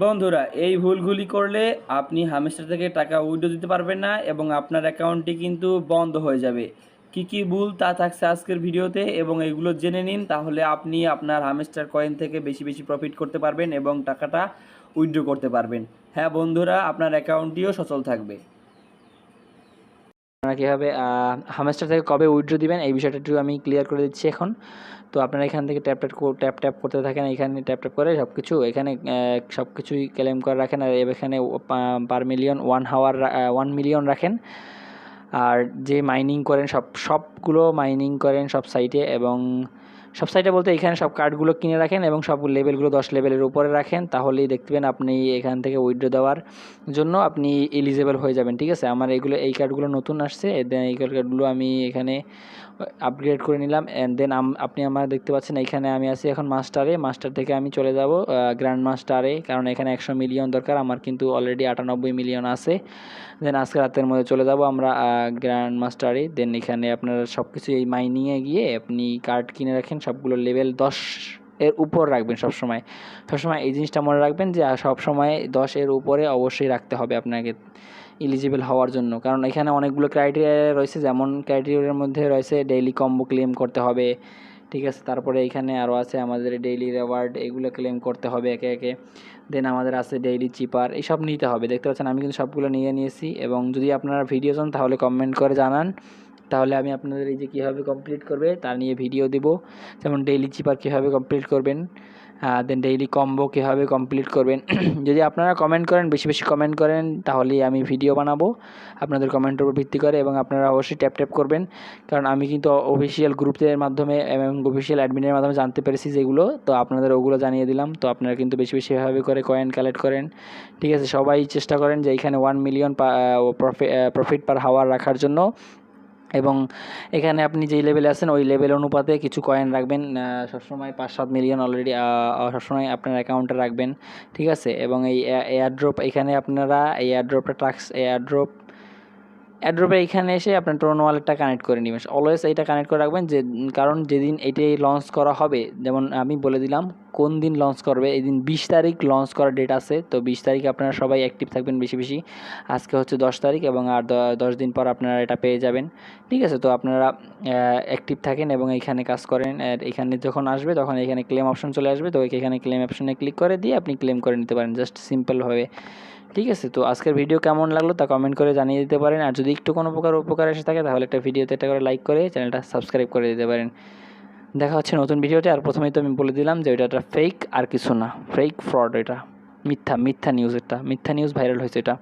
বন্ধুরা, এই ভুলগুলি করলে আপনি হামেস্টার থেকে টাকা উইথড্র দিতে পারবেন না এবং আপনার অ্যাকাউন্টটি কিন্তু বন্ধ হয়ে যাবে। কি কি ভুল তা থাকছে আজকের ভিডিওতে এবং এগুলো জেনে নিন, তাহলে আপনি আপনার হামেস্টার কয়েন থেকে বেশি বেশি প্রফিট করতে পারবেন এবং টাকাটা উইথড্র করতে পারবেন। হ্যাঁ বন্ধুরা, আপনার অ্যাকাউন্টটিও সচল থাকবে। আপনারা কীভাবে হামেস্টার থেকে কবে উইথড্র দিবেন এই বিষয়টা একটু আমি ক্লিয়ার করে দিচ্ছি এখন। তো আপনারা এখান থেকে ট্যাপ ট্যাপ করতে থাকেন, এখানে ট্যাপ ট্যাপ করে সব কিছু এখানে সব কিছুই ক্লেম করে রাখেন। আর এখানে পার মিলিয়ন 1 মিলিয়ন রাখেন। আর যে মাইনিং করেন সবগুলো মাইনিং করেন সব সাইটে, এবং সব সাইটে বলতে এখানে সব কার্ডগুলো কিনে রাখেন এবং সব লেভেলগুলো 10 লেভেলের উপরে রাখেন, তাহলেই দেখবেন আপনি এখান থেকে উইথড্র দেওয়ার জন্য আপনি এলিজেবল হয়ে যাবেন। ঠিক আছে, আমার এই কার্ডগুলো নতুন আসছে, এই কার্ডগুলো আমি এখানে আপগ্রেড করে নিলাম। অ্যান্ড দেন আপনি আমার দেখতে পাচ্ছেন এখানে আমি আছি এখন মাস্টার থেকে আমি চলে যাব গ্র্যান্ড মাস্টারে, কারণ এখানে 100 মিলিয়ন দরকার, আমার কিন্তু অলরেডি 98 মিলিয়ন আছে। দেন আজকে রাতের মধ্যে চলে যাব আমরা গ্র্যান্ড মাস্টারে। দেন এখানে আপনারা সব কিছু এই মাইনিংয়ে গিয়ে আপনি কার্ড কিনে রাখেন, সবগুলো লেভেল 10 এর উপর রাখবেন। সবসময় এই জিনিসটা মনে রাখবেন যে সবসময় 10 এর উপরে অবশ্যই রাখতে হবে আপনাকে এলিজিবল হওয়ার জন্য, কারণ এখানে অনেকগুলো ক্রাইটেরিয়া রয়েছে। যেমন ক্রাইটেরিয়ার মধ্যে রয়েছে ডেইলি কম্বো ক্লেম করতে হবে, ঠিক আছে। তারপরে এখানে আরও আছে আমাদের ডেইলি রিওয়ার্ড, এগুলো ক্লেম করতে হবে একে একে। দেন আমাদের আছে ডেইলি চিপার, এইসব নিতে হবে। দেখতে পাচ্ছেন আমি কিন্তু সবগুলো নিয়েছি। এবং যদি আপনারা ভিডিও চান তাহলে কমেন্ট করে জানান, তাহলে আমি আপনাদের এই যে কীভাবে কমপ্লিট করবে তার নিয়ে ভিডিও দেবো। যেমন ডেইলি চিপার কীভাবে কমপ্লিট করবেন, দেন ডেইলি কম্বো কীভাবে কমপ্লিট করবেন। যদি আপনারা কমেন্ট করেন, বেশি বেশি কমেন্ট করেন, তাহলেই আমি ভিডিও বানাবো আপনাদের কমেন্টের উপর ভিত্তি করে। এবং আপনারা অবশ্যই ট্যাপ ট্যাপ করবেন, কারণ আমি কিন্তু অফিসিয়াল গ্রুপের মাধ্যমে এবং অফিসিয়াল অ্যাডমিনের মাধ্যমে জানতে পেরেছি যেগুলো, তো আপনাদের ওগুলো জানিয়ে দিলাম। তো আপনারা কিন্তু বেশি বেশি এভাবে করে কয়েন কালেক্ট করেন, ঠিক আছে। সবাই চেষ্টা করেন যে এখানে 1 মিলিয়ন প্রফিট পার হাওয়ার রাখার জন্য। এবং এখানে আপনি যেই লেভেলে আছেন ওই লেভেল অনুপাতে কিছু কয়েন রাখবেন, সবসময় 5-7 মিলিয়ন অলরেডি সবসময় আপনার অ্যাকাউন্টে রাখবেন, ঠিক আছে। এবং এই এয়ারড্রপ এখানে আপনারা এই এয়ারড্রপে এখানে এসে আপনার টোন ওয়ালেটটা কানেক্ট করে নেবেন। অলওয়েজ এইটা কানেক্ট করে রাখবেন, যে কারণ যেদিন এটাই লঞ্চ করা হবে, যেমন আমি বলে দিলাম কোন দিন লঞ্চ করবে। এই দিন 20 তারিখ লঞ্চ করার ডেট আছে। তো 20 তারিখে আপনারা সবাই অ্যাক্টিভ থাকবেন বেশি বেশি। আজকে হচ্ছে 10 তারিখ এবং আর 10 দিন পর আপনারা এটা পেয়ে যাবেন, ঠিক আছে। তো আপনারা অ্যাক্টিভ থাকেন এবং এইখানে কাজ করেন। আর এখানে যখন আসবে তখন এখানে ক্লেম অপশন চলে আসবে, তো এখানে ক্লেম অপশনে ক্লিক করে দিয়ে আপনি ক্লেম করে নিতে পারেন, জাস্ট সিম্পলভাবে, ঠিক আছে। তো আজকের ভিডিও কেমন লাগলো তা কমেন্ট করে জানিয়ে দিতে পারেন। আর যদি একটু কোনো প্রকার উপকার এসে থাকে তাহলে একটা ভিডিওতে একটা করে লাইক করে চ্যানেলটা সাবস্ক্রাইব করে দিতে পারেন। দেখা হচ্ছে নতুন ভিডিওতে। আর প্রথমেই তো আমি বলে দিলাম যে এটা ফেক আর কিছু না, ফ্রড, এটা মিথ্যা নিউজ, এটা মিথ্যা নিউজ ভাইরাল হয়েছে এটা।